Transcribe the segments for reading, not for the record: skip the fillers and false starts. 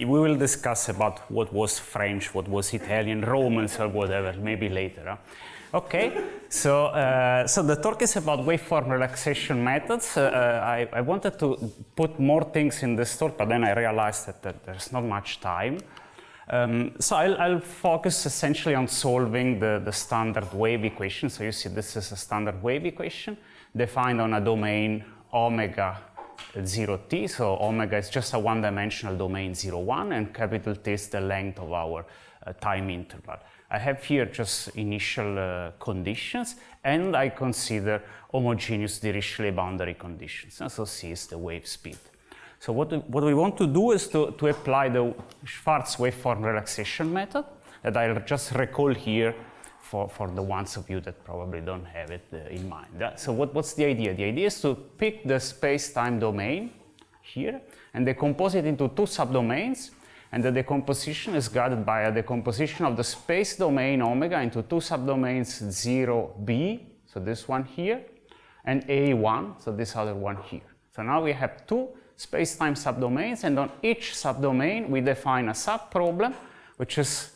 we will discuss about what was French, what was Italian, Romans or whatever, maybe later. Huh? Okay, so the talk is about waveform relaxation methods. I wanted to put more things in this talk, but then I realized that there's not much time. So I'll focus essentially on solving the standard wave equation. So you see this is a standard wave equation defined on a domain omega 0t. So omega is just a one-dimensional domain 0, 1, and capital T is the length of our time interval. I have here just initial conditions, and I consider homogeneous Dirichlet boundary conditions. So C is the wave speed. So what we want to do is to apply the Schwarz waveform relaxation method that I'll just recall here for the ones of you that probably don't have it in mind. So what's the idea? The idea is to pick the space-time domain here and decompose it into two subdomains, and the decomposition is guided by a decomposition of the space domain omega into two subdomains 0b, so this one here, and A1, so this other one here. So now we have two space-time subdomains, and on each subdomain we define a subproblem, which is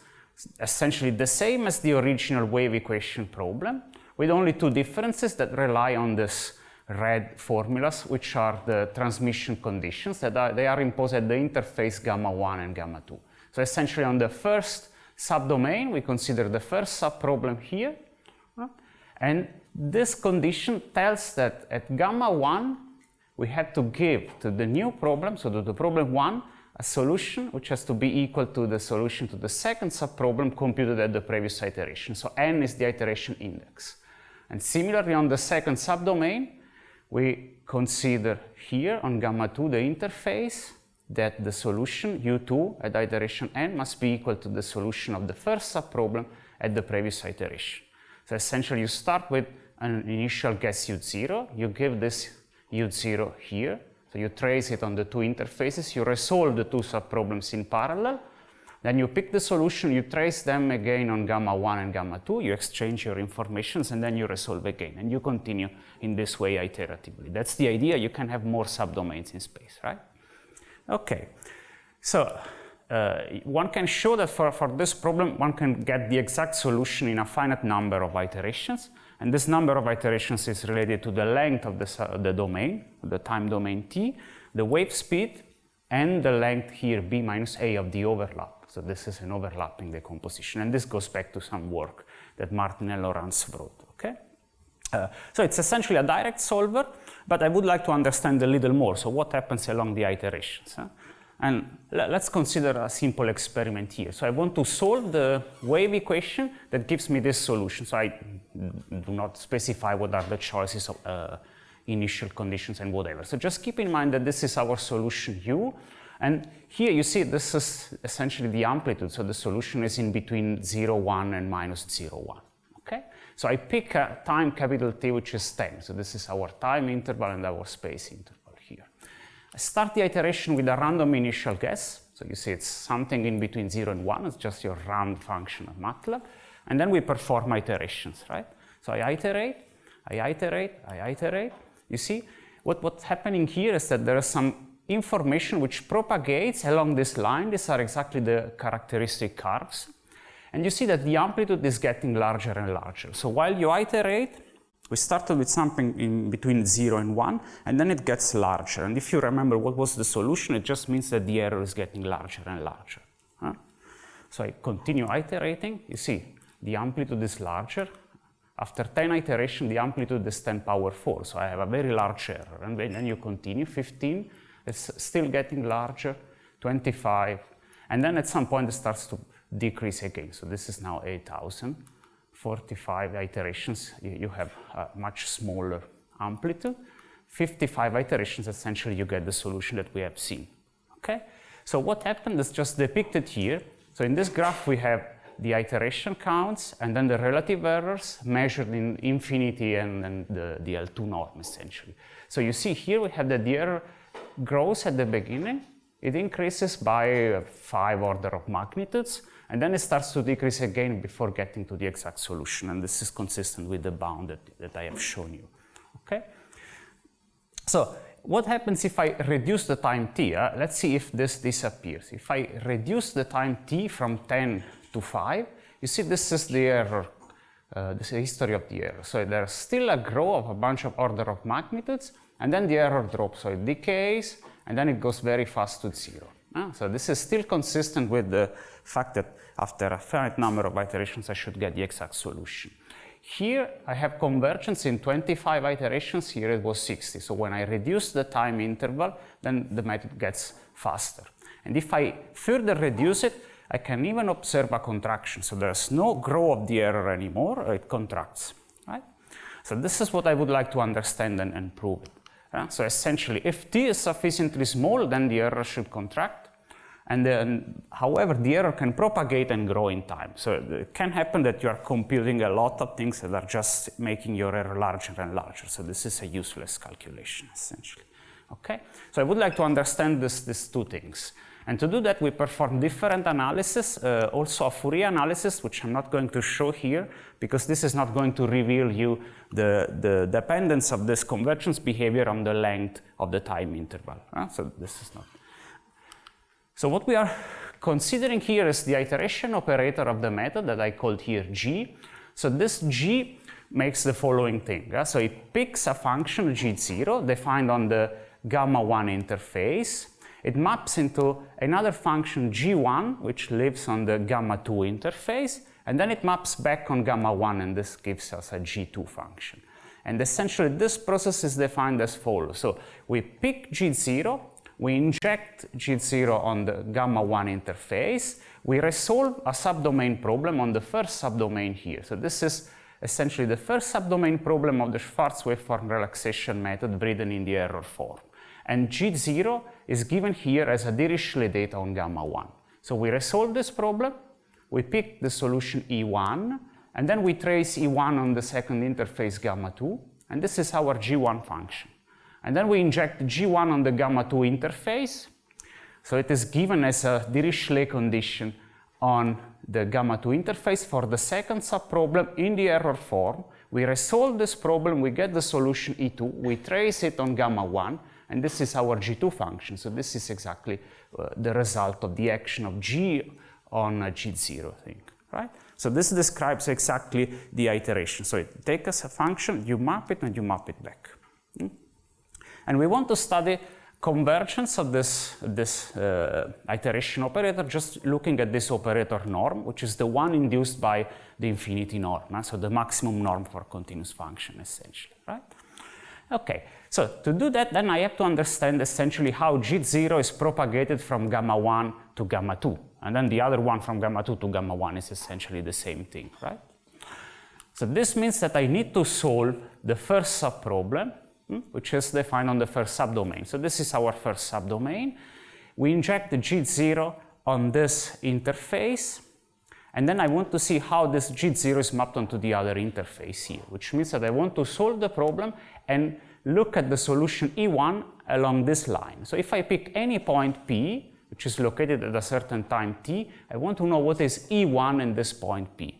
essentially the same as the original wave equation problem, with only two differences that rely on this red formulas, which are the transmission conditions that they are imposed at the interface gamma 1 and gamma 2. So essentially on the first subdomain we consider the first subproblem here, and this condition tells that at gamma 1 we have to give to the new problem, so to the problem 1, a solution which has to be equal to the solution to the second subproblem computed at the previous iteration. So n is the iteration index. And similarly on the second subdomain, we consider here on gamma 2 the interface that the solution u2 at iteration n must be equal to the solution of the first subproblem at the previous iteration. So essentially you start with an initial guess u0, you give this u0 here, so you trace it on the two interfaces, you resolve the two subproblems in parallel, then you pick the solution, you trace them again on gamma 1 and gamma 2, you exchange your informations, and then you resolve again, and you continue in this way iteratively. That's the idea. You can have more subdomains in space, right? Okay, so one can show that for this problem one can get the exact solution in a finite number of iterations, and this number of iterations is related to the length of the domain, the time domain t, the wave speed, and the length here b minus a of the overlap. So this is an overlapping decomposition, and this goes back to some work that Martin and Laurence wrote. Okay, so it's essentially a direct solver, but I would like to understand a little more. So what happens along the iterations? And let's consider a simple experiment here. So I want to solve the wave equation that gives me this solution. So I do not specify what are the choices of initial conditions and whatever. So just keep in mind that this is our solution u. And here you see this is essentially the amplitude. So the solution is in between 0, 1 and minus 0, 1. Okay? So I pick a time capital T which is 10. So this is our time interval and our space interval here. I start the iteration with a random initial guess. So you see it's something in between 0 and 1. It's just your round function of MATLAB. And then we perform iterations, right? So I iterate, I iterate, I iterate. You see, what's happening here is that there is some information which propagates along this line. These are exactly the characteristic curves. And you see that the amplitude is getting larger and larger. So while you iterate, we started with something in between 0 and 1, and then it gets larger. And if you remember what was the solution, it just means that the error is getting larger and larger. So I continue iterating. You see, the amplitude is larger. After 10 iterations, the amplitude is 10 power 4. So I have a very large error. And then you continue, 15. It's still getting larger, 25, and then at some point it starts to decrease again. So this is now 8,000, 45 iterations, you have a much smaller amplitude. 55 iterations, essentially you get the solution that we have seen. Okay? So what happened is just depicted here. So in this graph we have the iteration counts and then the relative errors measured in infinity and the L2 norm essentially. So you see here we have that the error grows at the beginning, it increases by 5 order of magnitudes, and then it starts to decrease again before getting to the exact solution, and this is consistent with the bound that I have shown you. Okay? So what happens if I reduce the time t? Let's see if this disappears. If I reduce the time t from 10 to 5, you see this is the error, this is the history of the error. So there's still a growth of a bunch of order of magnitudes, and then the error drops, so it decays, and then it goes very fast to 0. So this is still consistent with the fact that after a finite number of iterations I should get the exact solution. Here I have convergence in 25 iterations, here it was 60. So when I reduce the time interval, then the method gets faster. And if I further reduce it, I can even observe a contraction. So there's no growth of the error anymore, it contracts. Right? So this is what I would like to understand and prove it. So essentially, if t is sufficiently small, then the error should contract. And then, however, the error can propagate and grow in time. So it can happen that you are computing a lot of things that are just making your error larger and larger. So this is a useless calculation, essentially. Okay? So I would like to understand these two things. And to do that, we perform different analysis, also a Fourier analysis, which I'm not going to show here, because this is not going to reveal you the dependence of this convergence behavior on the length of the time interval. So this is not. So what we are considering here is the iteration operator of the method that I called here g. So this g makes the following thing. So it picks a function g0 defined on the gamma 1 interface. It maps into another function g1, which lives on the gamma 2 interface, and then it maps back on gamma 1, and this gives us a g2 function. And essentially this process is defined as follows. So we pick g0, we inject g0 on the gamma 1 interface, we resolve a subdomain problem on the first subdomain here. So this is essentially the first subdomain problem of the Schwarz waveform-relaxation method written in the error form. And g0 is given here as a Dirichlet data on gamma 1. So we resolve this problem, we pick the solution E1, and then we trace E1 on the second interface gamma 2, and this is our g1 function. And then we inject g1 on the gamma 2 interface, so it is given as a Dirichlet condition on the gamma 2 interface for the second subproblem in the error form. We resolve this problem, we get the solution E2, we trace it on gamma 1, and this is our g2 function. So this is exactly the result of the action of g on a g0 thing, right? So this describes exactly the iteration. So it takes a function, you map it, and you map it back. And we want to study convergence of this iteration operator, just looking at this operator norm, which is the one induced by the infinity norm, so the maximum norm for a continuous function, essentially, right? Okay, so to do that, then I have to understand essentially how g0 is propagated from gamma 1 to gamma 2, and then the other one from gamma 2 to gamma 1 is essentially the same thing, right? So this means that I need to solve the first subproblem, which is defined on the first subdomain. So this is our first subdomain. We inject the g0 on this interface, and then I want to see how this g0 is mapped onto the other interface here, which means that I want to solve the problem and look at the solution E1 along this line. So if I pick any point P, which is located at a certain time t, I want to know what is E1 in this point P.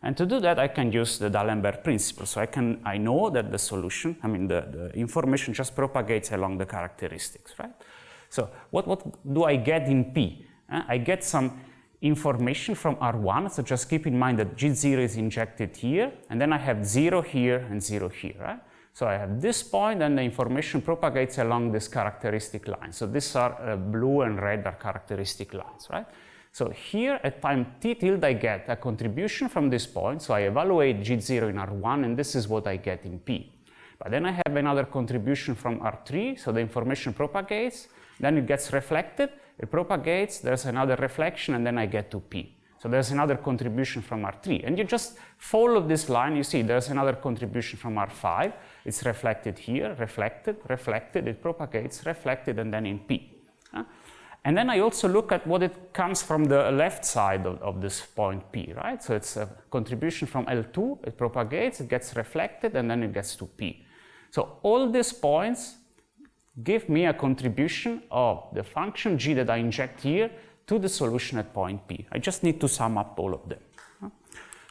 And to do that, I can use the D'Alembert principle. So I know that the solution, the information just propagates along the characteristics, right? So what do I get in P? I get some information from R1, so just keep in mind that G0 is injected here, and then I have 0 here and 0 here, right? So I have this point, and the information propagates along this characteristic line. So these are blue and red are characteristic lines, right? So here at time t tilde I get a contribution from this point, so I evaluate G0 in R1, and this is what I get in P. But then I have another contribution from R3, so the information propagates, then it gets reflected, it propagates, there's another reflection, and then I get to P. So there's another contribution from R3, and you just follow this line, you see there's another contribution from R5, it's reflected here, reflected, reflected, it propagates, reflected, and then in P. And then I also look at what it comes from the left side of this point P, right? So it's a contribution from L2, it propagates, it gets reflected, and then it gets to P. So all these points give me a contribution of the function g that I inject here to the solution at point P. I just need to sum up all of them.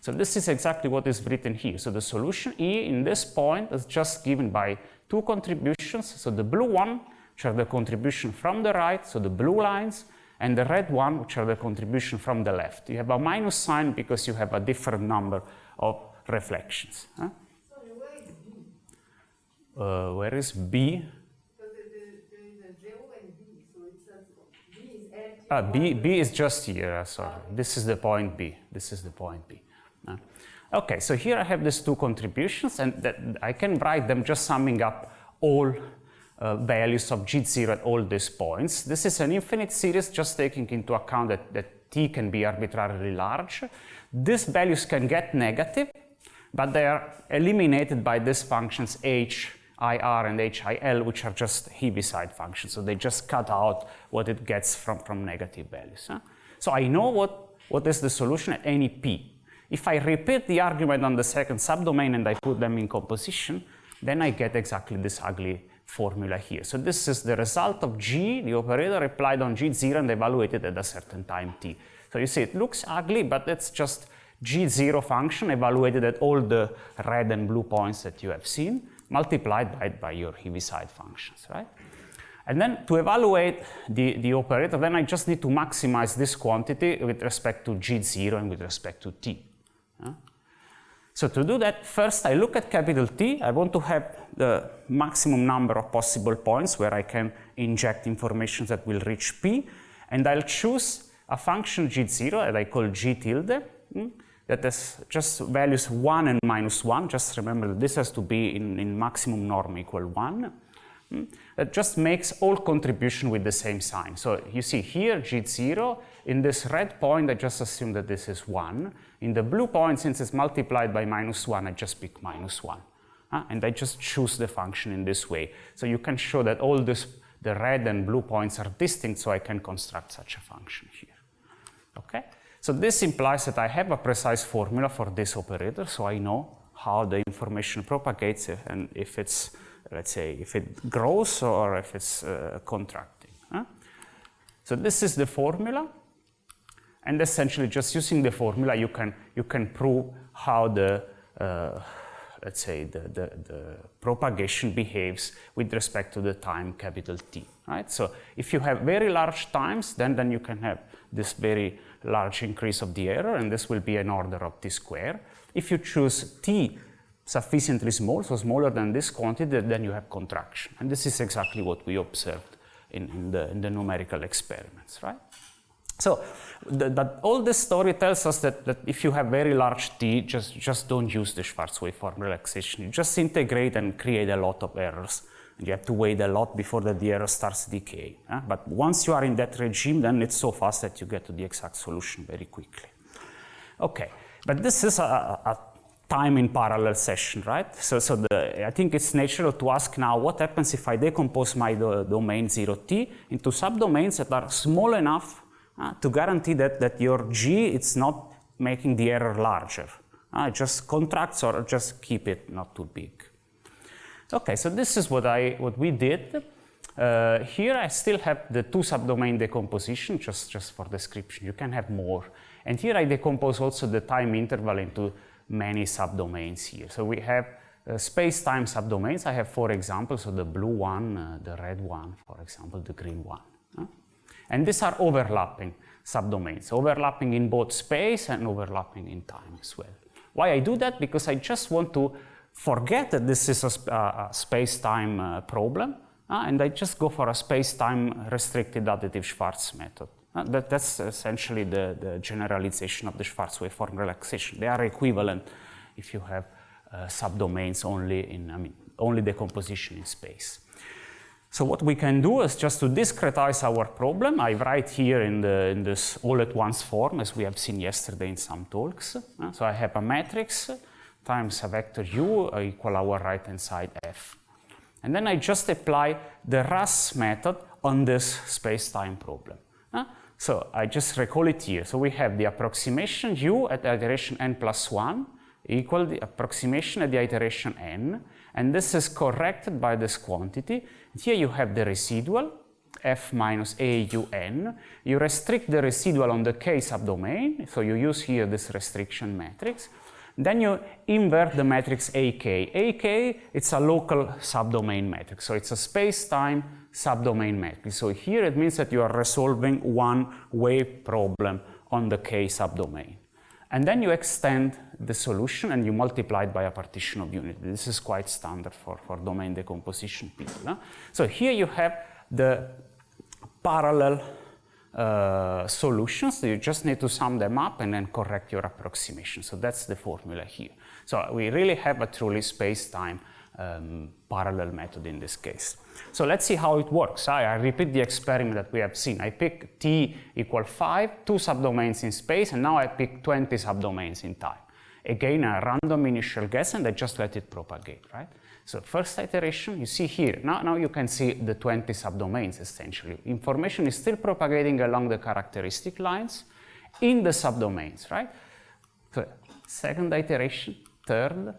So this is exactly what is written here. So the solution E in this point is just given by two contributions. So the blue one, which are the contribution from the right, so the blue lines, and the red one, which are the contribution from the left. You have a minus sign because you have a different number of reflections. Huh? Sorry, where is B? Where is B? Because there is a 0 and B, so it's B is empty. B is just here, sorry. This is the point B. This is the point B. Okay, so here I have these two contributions, and that I can write them just summing up all values of G0 at all these points. This is an infinite series, just taking into account that t can be arbitrarily large. These values can get negative, but they are eliminated by these functions h, ir, and hil, which are just Heaviside functions. So they just cut out what it gets from negative values. Huh? So I know what is the solution at any p. If I repeat the argument on the second subdomain and I put them in composition, then I get exactly this ugly formula here. So this is the result of G, the operator applied on G0 and evaluated at a certain time t. So you see it looks ugly, but it's just G0 function evaluated at all the red and blue points that you have seen, multiplied by your Heaviside functions, right? And then to evaluate the operator, then I just need to maximize this quantity with respect to G0 and with respect to t. So to do that, first I look at capital T. I want to have the maximum number of possible points where I can inject information that will reach P. And I'll choose a function G0 that I call G tilde, that has just values 1 and minus 1. Just remember that this has to be in maximum norm equal 1. That just makes all contribution with the same sign. So you see here G0, in this red point I just assume that this is 1. In the blue point, since it's multiplied by minus 1, I just pick minus 1. And I just choose the function in this way. So you can show that all this, the red and blue points are distinct, so I can construct such a function here. Okay? So this implies that I have a precise formula for this operator, so I know how the information propagates and if it's, let's say, if it grows or if it's contracting. So this is the formula, and essentially just using the formula you can prove how the let's say the propagation behaves with respect to the time capital T, right? So if you have very large times, then you can have this very large increase of the error, and this will be an order of t squared. If you choose t sufficiently small, so smaller than this quantity, then you have contraction. And this is exactly what we observed in the numerical experiments, right? So all this story tells us that if you have very large t, just don't use the Schwarz waveform relaxation. You just integrate and create a lot of errors. And you have to wait a lot before the error starts decaying. But once you are in that regime, then it's so fast that you get to the exact solution very quickly. Okay, but this is a time in parallel session, right? So I think it's natural to ask now what happens if I decompose my domain 0t into subdomains that are small enough to guarantee that your G it's not making the error larger. It just contracts or just keep it not too big. Okay, so this is what we did. Here I still have the two subdomain decomposition just for description. You can have more. And here I decompose also the time interval into many subdomains here. So we have space-time subdomains. I have 4 examples, so the blue one, the red one, for example, the green one. And these are overlapping subdomains, overlapping in both space and overlapping in time as well. Why I do that? Because I just want to forget that this is a space-time problem, and I just go for a space-time restricted additive Schwarz method. That's essentially the generalization of the Schwarz waveform relaxation. They are equivalent if you have subdomains only decomposition in space. So what we can do is just to discretize our problem. I write here in this all-at-once form, as we have seen yesterday in some talks. So I have a matrix times a vector u equal our right-hand side f. And then I just apply the RAS method on this space-time problem. So I just recall it here. So we have the approximation u at the iteration n plus 1 equal the approximation at the iteration n. And this is corrected by this quantity. And here you have the residual, f minus a un. You restrict the residual on the k subdomain. So you use here this restriction matrix. Then you invert the matrix AK. AK, it's a local subdomain matrix, so it's a space-time subdomain matrix. So here it means that you are resolving one wave problem on the K subdomain. And then you extend the solution and you multiply it by a partition of unity. This is quite standard for domain decomposition people. Huh? So here you have the parallel solutions. So you just need to sum them up and then correct your approximation. So that's the formula here. So we really have a truly space-time parallel method in this case. So let's see how it works. I repeat the experiment that we have seen. I pick t equal 5, 2 subdomains in space, and now I pick 20 subdomains in time. Again, a random initial guess, and I just let it propagate, right? So first iteration, you see here, now you can see the 20 subdomains essentially. Information is still propagating along the characteristic lines in the subdomains, right? So second iteration, third,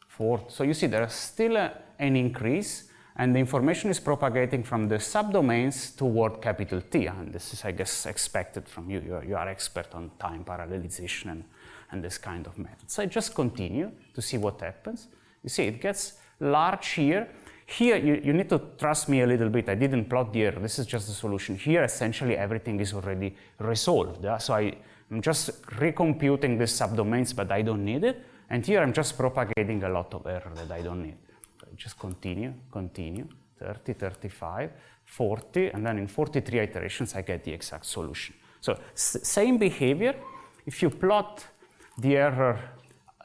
fourth. So you see there's still an increase, and the information is propagating from the subdomains toward capital T, and this is, I guess, expected from you. You are expert on time parallelization and this kind of method. So I just continue to see what happens. You see it gets large here. Here you need to trust me a little bit. I didn't plot the error. This is just the solution. Here essentially everything is already resolved. Yeah? So I'm just recomputing these subdomains, but I don't need it. And here I'm just propagating a lot of error that I don't need. So I just continue, 30, 35, 40, and then in 43 iterations I get the exact solution. So same behavior. If you plot the error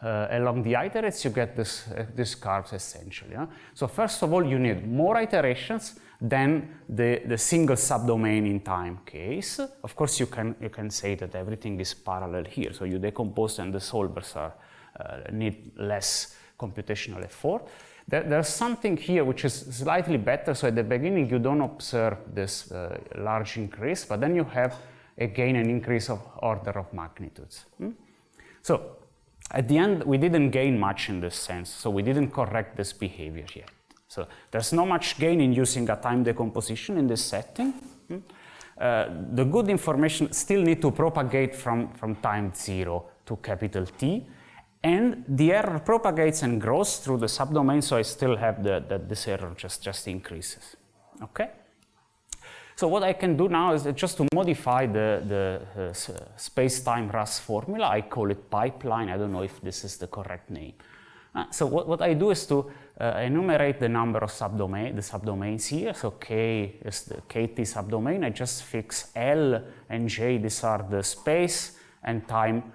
along the iterates, you get this curves essentially. Huh? So first of all, you need more iterations than the single subdomain in time case. Of course, you can say that everything is parallel here. So you decompose and the solvers need less computational effort. There's something here which is slightly better. So at the beginning, you don't observe this large increase, but then you have again an increase of order of magnitudes. So at the end, we didn't gain much in this sense, so we didn't correct this behavior yet. So there's not much gain in using a time decomposition in this setting. The good information still need to propagate from time 0 to capital T, and the error propagates and grows through the subdomain, so I still have this error just increases. Okay? So what I can do now is just to modify the space-time RAS formula. I call it pipeline. I don't know if this is the correct name. So what I do is to enumerate the number of subdomains here. So K is the KT subdomain. I just fix L and J. These are the space and time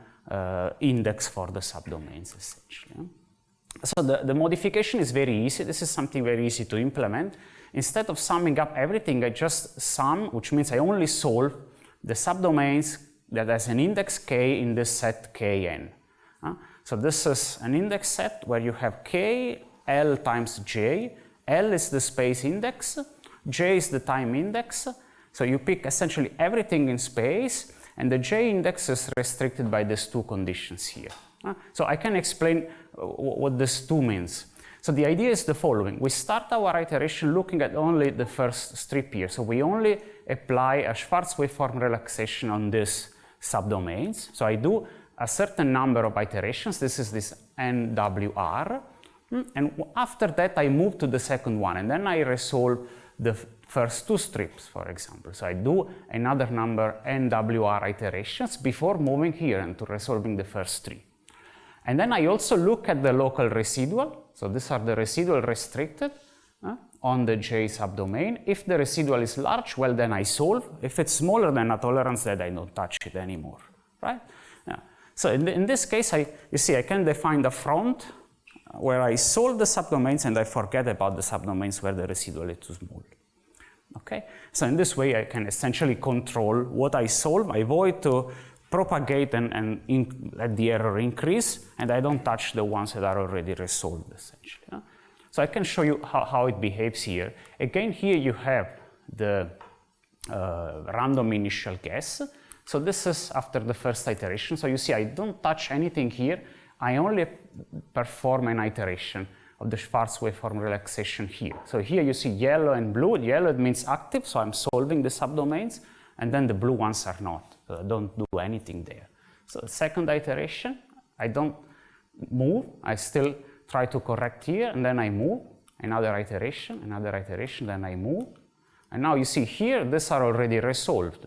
index for the subdomains, essentially. So the modification is very easy. This is something very easy to implement. Instead of summing up everything, I just sum, which means I only solve the subdomains that has an index k in this set Kn. So this is an index set where you have k, L times j. L is the space index, j is the time index. So you pick essentially everything in space, and the j index is restricted by these two conditions here. So I can explain what this 2 means. So the idea is the following. We start our iteration looking at only the first strip here. So we only apply a Schwarz waveform relaxation on these subdomains. So I do a certain number of iterations. This is this NWR. And after that, I move to the second one. And then I resolve the first 2 strips, for example. So I do another number NWR iterations before moving here and to resolving the first 3. And then I also look at the local residual. So these are the residual restricted on the J subdomain. If the residual is large, well, then I solve. If it's smaller than a tolerance, then I don't touch it anymore, right? Yeah. So in this case, you see, I can define the front where I solve the subdomains and I forget about the subdomains where the residual is too small. Okay? So in this way, I can essentially control what I solve. I avoid to propagate and let the error increase, and I don't touch the ones that are already resolved, essentially. Yeah? So I can show you how it behaves here. Again, here you have the random initial guess. So this is after the first iteration. So you see, I don't touch anything here. I only perform an iteration of the Schwarz waveform relaxation here. So here you see yellow and blue. Yellow, it means active, so I'm solving the subdomains, and then the blue ones are not. So I don't do anything there. So second iteration, I don't move, I still try to correct here, and then I move, another iteration, then I move. And now you see here, these are already resolved.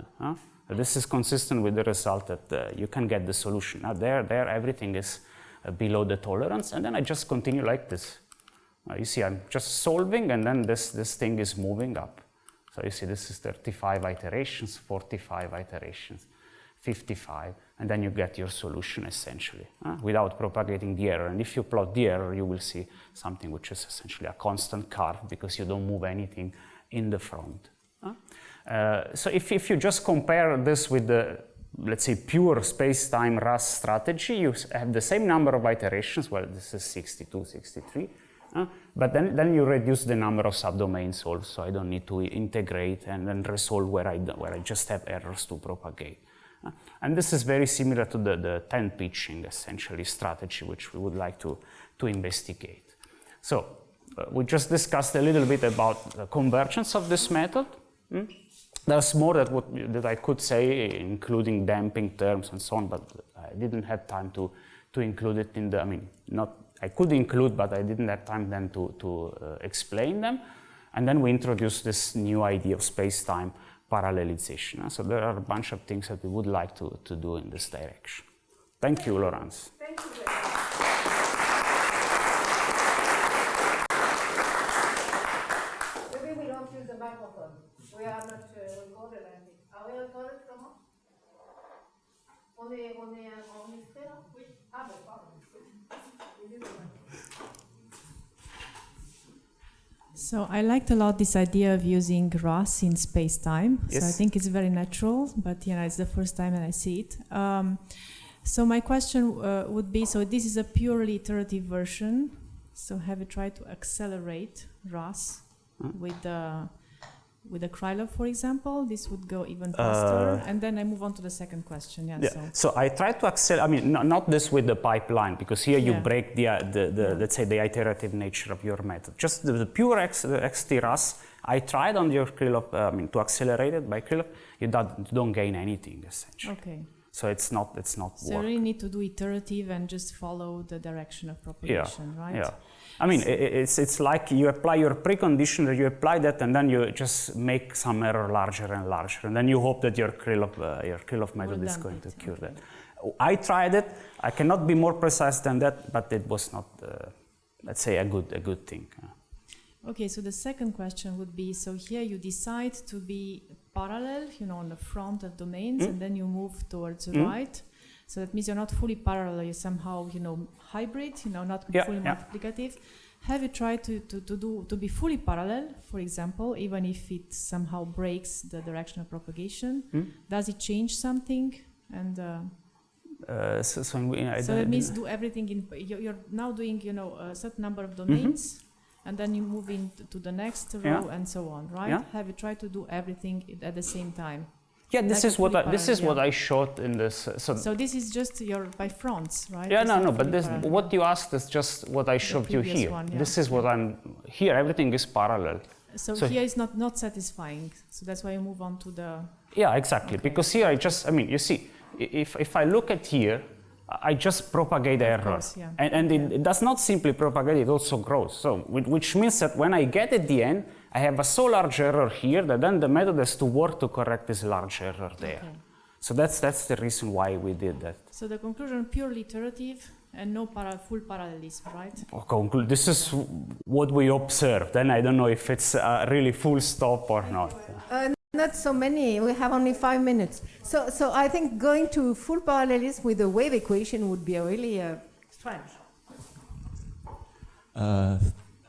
This is consistent with the result that you can get the solution. Now there, everything is below the tolerance, and then I just continue like this. You see, I'm just solving, and then this thing is moving up. So you see, this is 35 iterations, 45 iterations, 55, and then you get your solution essentially, without propagating the error. And if you plot the error, you will see something which is essentially a constant curve because you don't move anything in the front. So if you just compare this with the, let's say, pure space-time RAS strategy, you have the same number of iterations. Well, this is 62, 63. But then you reduce the number of subdomains also. I don't need to integrate and then resolve where I just have errors to propagate. And this is very similar to the 10 pitching, essentially, strategy, which we would like to investigate. So we just discussed a little bit about the convergence of this method. There's more that I could say, including damping terms and so on, but I didn't have time to include it in the, I could include, but I didn't have time then to explain them. And then we introduced this new idea of space-time parallelization. So there are a bunch of things that we would like to do in this direction. Thank you, Laurence. Thank you very much. Maybe we don't use the microphone. We are not recorded, I think. Are we recorded, comment? On est enregistré là? Oui. Ah bon, pardon. So I liked a lot this idea of using RAS in space-time. Yes. So I think it's very natural, but it's the first time that I see it. So my question would be, so this is a purely iterative version. So have you tried to accelerate RAS with the Krylov, for example? This would go even faster. And then I move on to the second question. Yeah. So I try to accelerate. Not this with the pipeline, because here you break the let's say the iterative nature of your method. Just the pure XT RAS. I tried on your Krylov, to accelerate it by Krylov. You don't gain anything essentially. Okay. So it's not. So you really need to do iterative and just follow the direction of propagation, right? Yeah. It's like you apply your precondition, you apply that, and then you just make some error larger and larger, and then you hope that your Krylov method is going to cure that. I tried it. I cannot be more precise than that, but it was not, let's say, a good thing. Okay, so the second question would be, so here you decide to be parallel, on the front of domains, and then you move towards the right. So that means you're not fully parallel, you're somehow, hybrid, not fully multiplicative. Have you tried to be fully parallel, for example, even if it somehow breaks the direction of propagation? Does it change something? And so that means do everything you're now doing, a certain number of domains, and then you move into the next row and so on, right? Yeah. Have you tried to do everything at the same time? Yeah, this is what I showed in this. So this is just your by fronts, right? Yeah, no, but what you asked is just what I showed you here. One, This is what I'm here. Everything is parallel. So here is not satisfying. So that's why you move on to the. Yeah, exactly. Okay. Because here you see, if I look at here, I just propagate error, course, and it does not simply propagate; it also grows. So which means that when I get at the end, I have a so large error here that then the method has to work to correct this large error there. Okay. So that's the reason why we did that. So the conclusion, purely iterative and no full parallelism, right? This is what we observed. Then I don't know if it's really full stop or not. Not so many. We have only 5 minutes. So I think going to full parallelism with the wave equation would be really strange.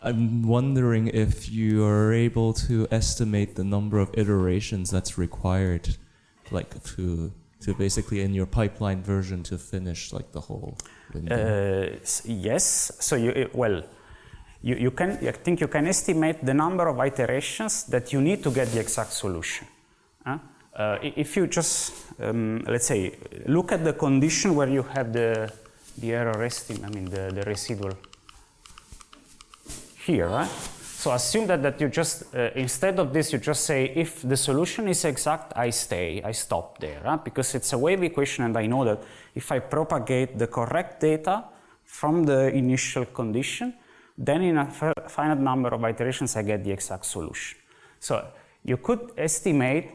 I'm wondering if you are able to estimate the number of iterations that's required, like to basically in your pipeline version to finish like the whole window. Yes. So you can. I think you can estimate the number of iterations that you need to get the exact solution. If you just let's say look at the condition where you have the error estimate, the residual here, right? So assume that you just instead of this you just say if the solution is exact, I stop there, because it's a wave equation, and I know that if I propagate the correct data from the initial condition. Then in a finite number of iterations, I get the exact solution. So you could estimate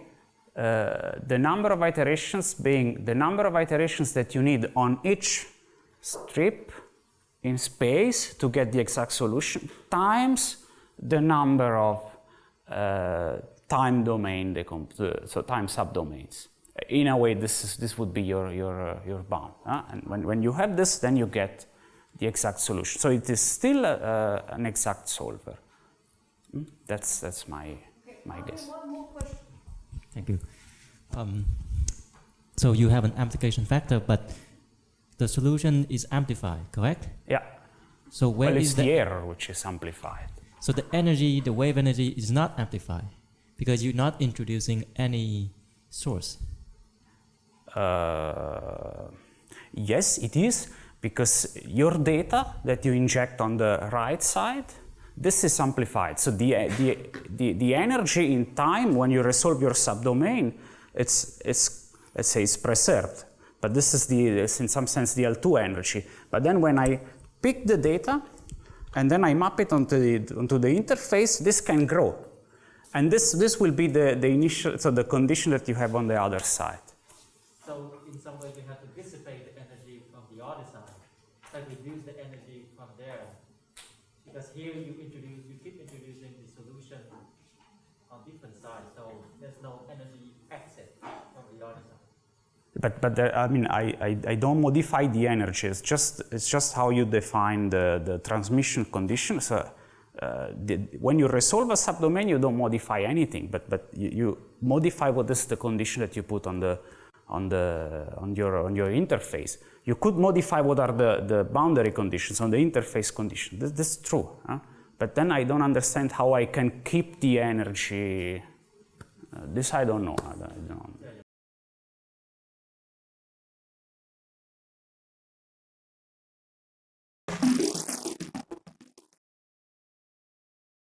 the number of iterations being the number of iterations that you need on each strip in space to get the exact solution times the number of time domain, so time subdomains. In a way, this would be your bound. And when you have this, then you get the exact solution. So it is still an exact solver. That's my guess. One more question. Thank you. So you have an amplification factor, but the solution is amplified, correct? Yeah. So where well, is it's the error which is amplified. So the energy, the wave energy is not amplified because you're not introducing any source. Yes, it is, because your data that you inject on the right side, this is amplified. So the energy in time when you resolve your subdomain, it's let's say it's preserved. But this is in some sense the L2 energy. But then when I pick the data and then I map it onto the interface, this can grow. And this will be the initial, so the condition that you have on the other side. So in some way you have to dissipate the energy from the other side, like reduce the energy from there. Because here you keep introducing the solution on different sides, so there's no energy exit from the other side. But I mean, I don't modify the energy. It's just how you define the transmission condition. So when you resolve a subdomain, you don't modify anything, but you modify what is the condition that you put on your interface. You could modify what are the boundary conditions on the interface condition. This is true. But then I don't understand how I can keep the energy. This I don't know. I don't